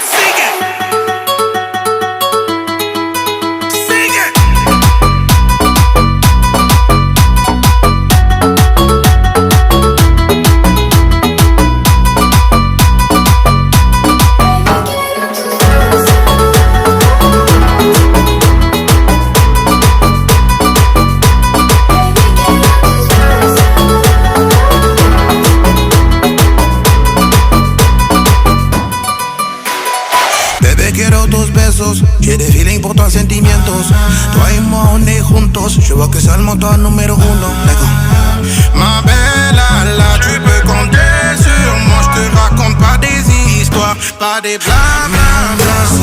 sigue. Sigue. Bebé, quiero tus besos, j'ai des feelings pour toi, sentimientos. Toi et moi, on est juntos. Je vois que c'est le moteur numéro uno. Ma belle, là, tu peux compter sur moi. Je te raconte pas des histoires, pas des blablabla.